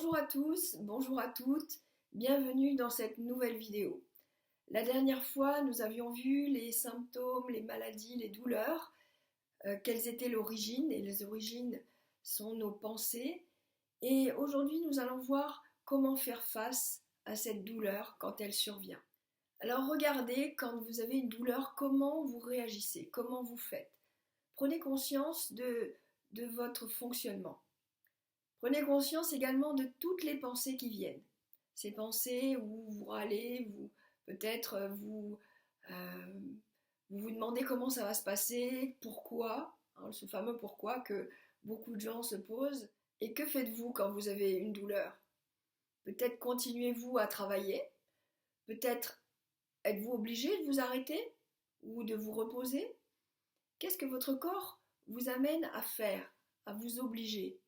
Bonjour à tous, bonjour à toutes, bienvenue dans cette nouvelle vidéo. La dernière fois, nous avions vu les symptômes, les maladies, les douleurs, quelles étaient l'origine, et les origines sont nos pensées. Et aujourd'hui, nous allons voir comment faire face à cette douleur quand elle survient. Alors regardez, quand vous avez une douleur, comment vous réagissez, comment vous faites. Prenez conscience de votre fonctionnement. Prenez conscience également de toutes les pensées qui viennent. Ces pensées où vous râlez, peut-être vous demandez comment ça va se passer, pourquoi, ce fameux pourquoi que beaucoup de gens se posent. Et que faites-vous quand vous avez une douleur? Peut-être continuez-vous à travailler, peut-être êtes-vous obligé de vous arrêter ou de vous reposer? Qu'est-ce que votre corps vous amène à faire, à vous obliger?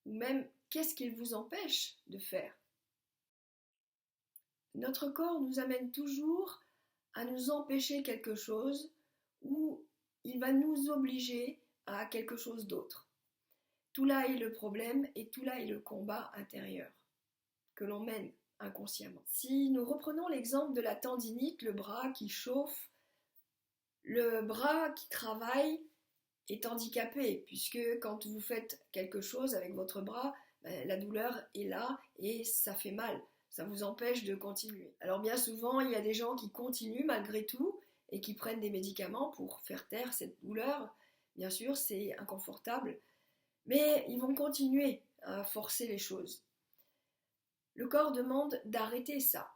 Ou même, qu'est-ce qu'il vous empêche de faire? Notre corps nous amène toujours à nous empêcher quelque chose ou il va nous obliger à quelque chose d'autre. Tout là est le problème et tout là est le combat intérieur que l'on mène inconsciemment. Si nous reprenons l'exemple de la tendinite, le bras qui chauffe, le bras qui travaille est handicapé puisque quand vous faites quelque chose avec votre bras, la douleur est là et ça fait mal, ça vous empêche de continuer. Alors bien souvent, il y a des gens qui continuent malgré tout et qui prennent des médicaments pour faire taire cette douleur. Bien sûr, c'est inconfortable, mais ils vont continuer à forcer les choses. Le corps demande d'arrêter ça.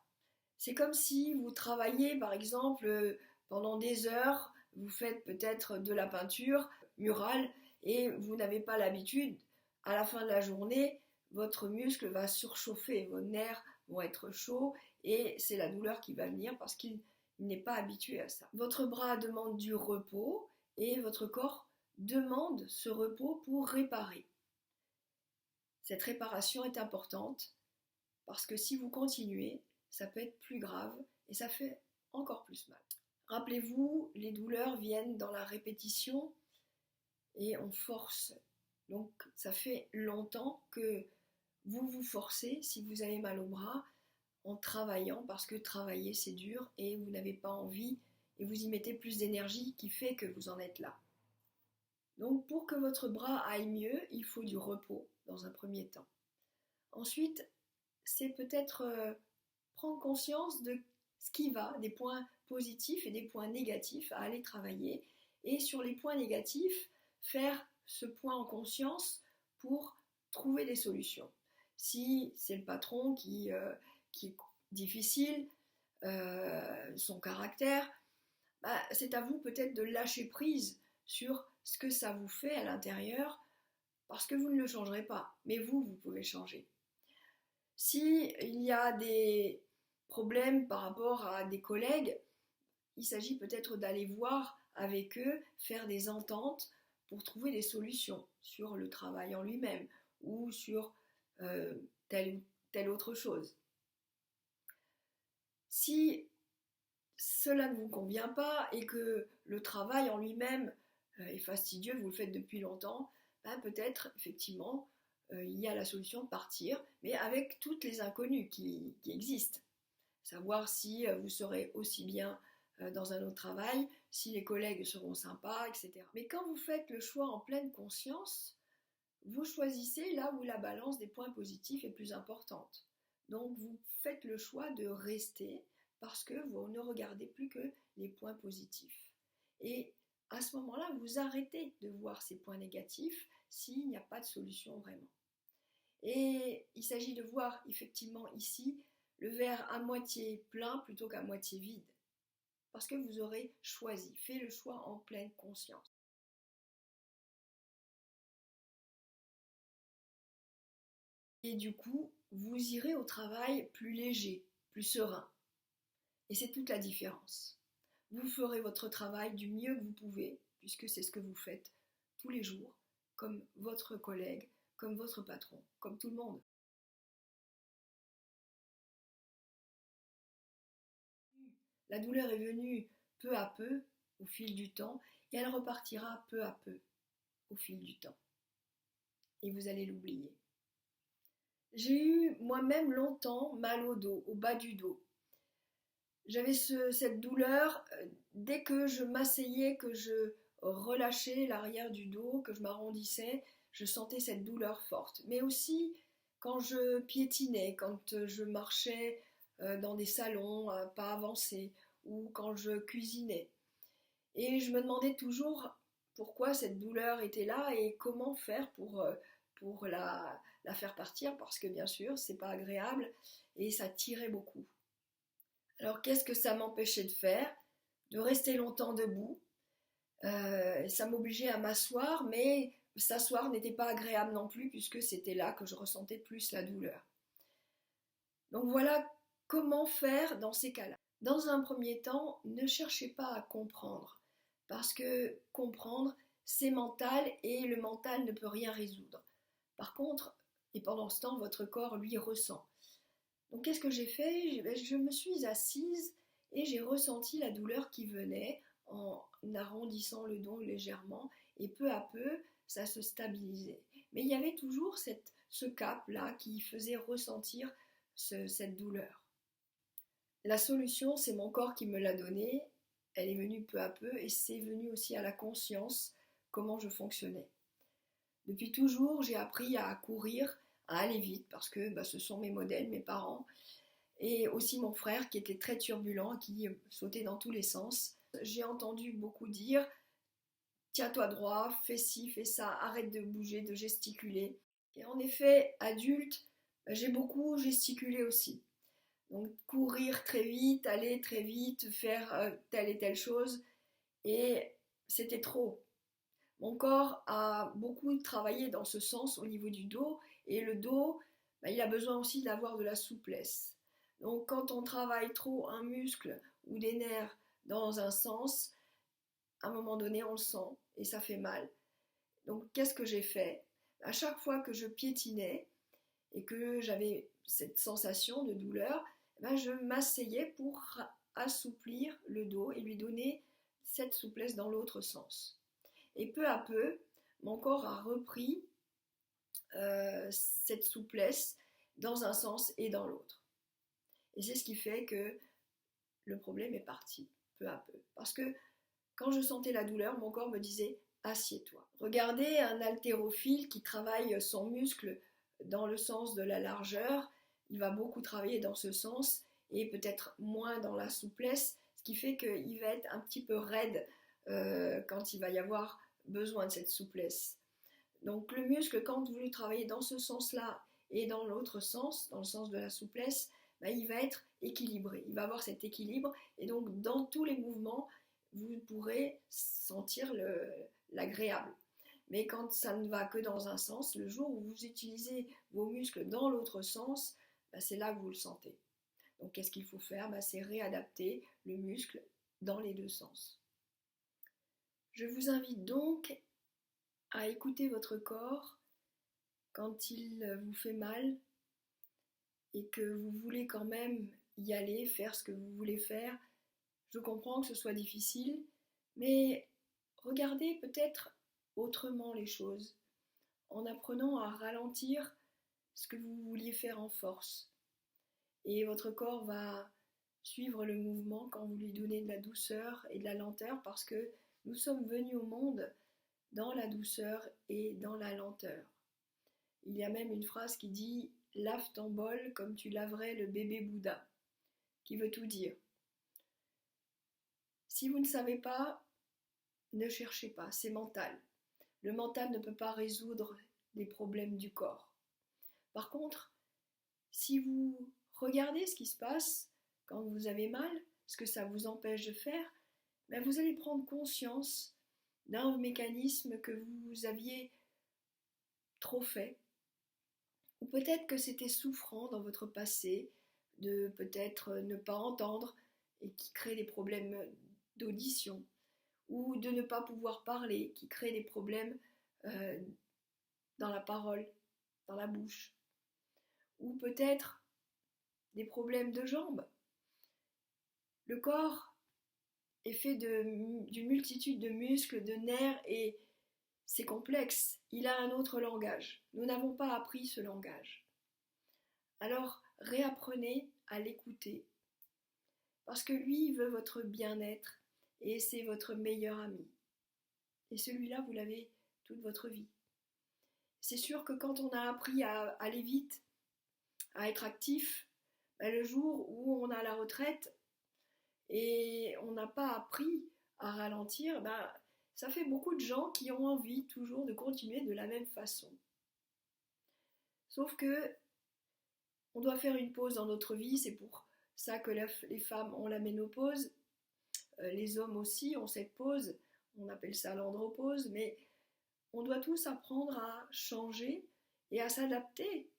C'est comme si vous travaillez par exemple pendant des heures, vous faites peut-être de la peinture murale et vous n'avez pas l'habitude. À la fin de la journée, votre muscle va surchauffer, vos nerfs vont être chauds et c'est la douleur qui va venir parce qu'il n'est pas habitué à ça. Votre bras demande du repos et votre corps demande ce repos pour réparer. Cette réparation est importante parce que si vous continuez, ça peut être plus grave et ça fait encore plus mal. Rappelez-vous, les douleurs viennent dans la répétition et on force. Donc ça fait longtemps que vous vous forcez, si vous avez mal au bras, en travaillant, parce que travailler c'est dur et vous n'avez pas envie et vous y mettez plus d'énergie qui fait que vous en êtes là. Donc pour que votre bras aille mieux, il faut du repos dans un premier temps. Ensuite, c'est peut-être prendre conscience de ce qui va, des points positifs et des points négatifs à aller travailler. Et sur les points négatifs, faire ce point en conscience pour trouver des solutions. Si c'est le patron qui est difficile, son caractère, c'est à vous peut-être de lâcher prise sur ce que ça vous fait à l'intérieur, parce que vous ne le changerez pas, mais vous pouvez changer. Si il y a des problèmes par rapport à des collègues, il s'agit peut-être d'aller voir avec eux, faire des ententes pour trouver des solutions sur le travail en lui-même ou sur telle ou telle autre chose. Si cela ne vous convient pas et que le travail en lui-même est fastidieux, vous le faites depuis longtemps, peut-être effectivement il y a la solution de partir, mais avec toutes les inconnues qui existent. Savoir si vous serez aussi bien dans un autre travail, si les collègues seront sympas, etc. Mais quand vous faites le choix en pleine conscience, vous choisissez là où la balance des points positifs est plus importante. Donc vous faites le choix de rester parce que vous ne regardez plus que les points positifs. Et à ce moment-là, vous arrêtez de voir ces points négatifs s'il n'y a pas de solution vraiment. Et il s'agit de voir effectivement ici le verre à moitié plein plutôt qu'à moitié vide. Parce que vous aurez choisi, fait le choix en pleine conscience. Et du coup, vous irez au travail plus léger, plus serein. Et c'est toute la différence. Vous ferez votre travail du mieux que vous pouvez, puisque c'est ce que vous faites tous les jours, comme votre collègue, comme votre patron, comme tout le monde. La douleur est venue peu à peu, au fil du temps, et elle repartira peu à peu, au fil du temps. Et vous allez l'oublier. J'ai eu moi-même longtemps mal au dos, au bas du dos. J'avais cette douleur dès que je m'asseyais, que je relâchais l'arrière du dos, que je m'arrondissais, je sentais cette douleur forte. Mais aussi quand je piétinais, quand je marchais dans des salons pas avancés ou quand je cuisinais. Et je me demandais toujours pourquoi cette douleur était là et comment faire pour la faire partir parce que bien sûr c'est pas agréable et ça tirait beaucoup. Alors qu'est-ce que ça m'empêchait de faire? De rester longtemps debout. Ça m'obligeait à m'asseoir, mais s'asseoir n'était pas agréable non plus puisque c'était là que je ressentais plus la douleur. Donc voilà comment faire dans ces cas-là. Dans un premier temps, ne cherchez pas à comprendre parce que comprendre, c'est mental et le mental ne peut rien résoudre. Par contre, et pendant ce temps, votre corps, lui, ressent. Donc qu'est-ce que j'ai fait? Je me suis assise et j'ai ressenti la douleur qui venait en arrondissant le dos légèrement et peu à peu, ça se stabilisait. Mais il y avait toujours ce cap-là qui faisait ressentir cette douleur. La solution, c'est mon corps qui me l'a donnée. Elle est venue peu à peu et c'est venu aussi à la conscience comment je fonctionnais. Depuis toujours, j'ai appris à courir, à aller vite parce que ce sont mes modèles, mes parents et aussi mon frère qui était très turbulent, qui sautait dans tous les sens. J'ai entendu beaucoup dire tiens-toi droit, fais ci, fais ça, arrête de bouger, de gesticuler. Et en effet, adulte, j'ai beaucoup gesticulé aussi. Donc courir très vite, aller très vite, faire telle et telle chose. Et c'était trop. Mon corps a beaucoup travaillé dans ce sens au niveau du dos. Et le dos, il a besoin aussi d'avoir de la souplesse. Donc quand on travaille trop un muscle ou des nerfs dans un sens, à un moment donné, on le sent et ça fait mal. Donc qu'est-ce que j'ai fait? À chaque fois que je piétinais et que j'avais cette sensation de douleur, je m'asseyais pour assouplir le dos et lui donner cette souplesse dans l'autre sens. Et peu à peu, mon corps a repris cette souplesse dans un sens et dans l'autre. Et c'est ce qui fait que le problème est parti peu à peu. Parce que quand je sentais la douleur, mon corps me disait assieds-toi. Regardez un haltérophile qui travaille son muscle dans le sens de la largeur, il va beaucoup travailler dans ce sens et peut-être moins dans la souplesse, ce qui fait qu'il va être un petit peu raide quand il va y avoir besoin de cette souplesse. Donc le muscle, quand vous le travaillez dans ce sens-là et dans l'autre sens, dans le sens de la souplesse, il va être équilibré, il va avoir cet équilibre et donc dans tous les mouvements, vous pourrez sentir l'agréable. Mais quand ça ne va que dans un sens, le jour où vous utilisez vos muscles dans l'autre sens, c'est là que vous le sentez. Donc qu'est-ce qu'il faut faire? C'est réadapter le muscle dans les deux sens. Je vous invite donc à écouter votre corps quand il vous fait mal et que vous voulez quand même y aller, faire ce que vous voulez faire. Je comprends que ce soit difficile, mais regardez peut-être autrement les choses, en apprenant à ralentir ce que vous vouliez faire en force. Et votre corps va suivre le mouvement quand vous lui donnez de la douceur et de la lenteur, parce que nous sommes venus au monde dans la douceur et dans la lenteur. Il y a même une phrase qui dit « Lave ton bol comme tu laverais le bébé Bouddha », qui veut tout dire. Si vous ne savez pas, ne cherchez pas, c'est mental. Le mental ne peut pas résoudre les problèmes du corps. Par contre, si vous regardez ce qui se passe quand vous avez mal, ce que ça vous empêche de faire, vous allez prendre conscience d'un mécanisme que vous aviez trop fait, ou peut-être que c'était souffrant dans votre passé de peut-être ne pas entendre et qui crée des problèmes d'audition, ou de ne pas pouvoir parler, qui crée des problèmes dans la parole, dans la bouche, ou peut-être des problèmes de jambes. Le corps est fait d'une multitude de muscles, de nerfs et c'est complexe. Il a un autre langage. Nous n'avons pas appris ce langage. Alors réapprenez à l'écouter, parce que lui, il veut votre bien-être et c'est votre meilleur ami. Et celui-là, vous l'avez toute votre vie. C'est sûr que quand on a appris à aller vite, à être actif, le jour où on a la retraite et on n'a pas appris à ralentir, ça fait beaucoup de gens qui ont envie toujours de continuer de la même façon. Sauf que on doit faire une pause dans notre vie, c'est pour ça que les femmes ont la ménopause, les hommes aussi ont cette pause, on appelle ça l'andropause, mais on doit tous apprendre à changer et à s'adapter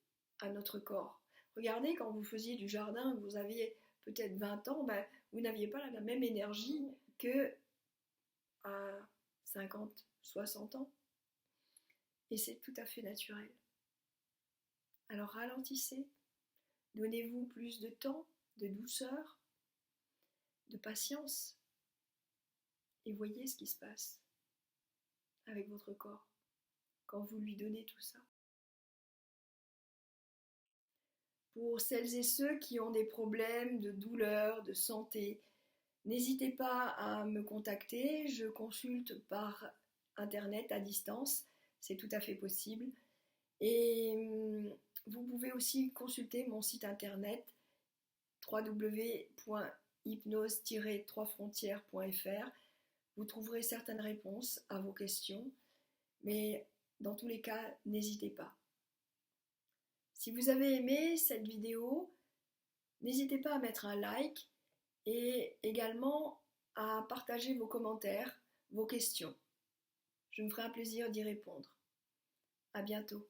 à notre corps. Regardez, quand vous faisiez du jardin, vous aviez peut-être 20 ans, vous n'aviez pas la même énergie que à 50, 60 ans. Et c'est tout à fait naturel. Alors ralentissez, donnez-vous plus de temps, de douceur, de patience, et voyez ce qui se passe avec votre corps quand vous lui donnez tout ça. Pour celles et ceux qui ont des problèmes de douleur, de santé, n'hésitez pas à me contacter, je consulte par internet à distance, c'est tout à fait possible. Et vous pouvez aussi consulter mon site internet www.hypnose-3frontières.fr. Vous trouverez certaines réponses à vos questions, mais dans tous les cas, n'hésitez pas. Si vous avez aimé cette vidéo, n'hésitez pas à mettre un like et également à partager vos commentaires, vos questions. Je me ferai un plaisir d'y répondre. À bientôt.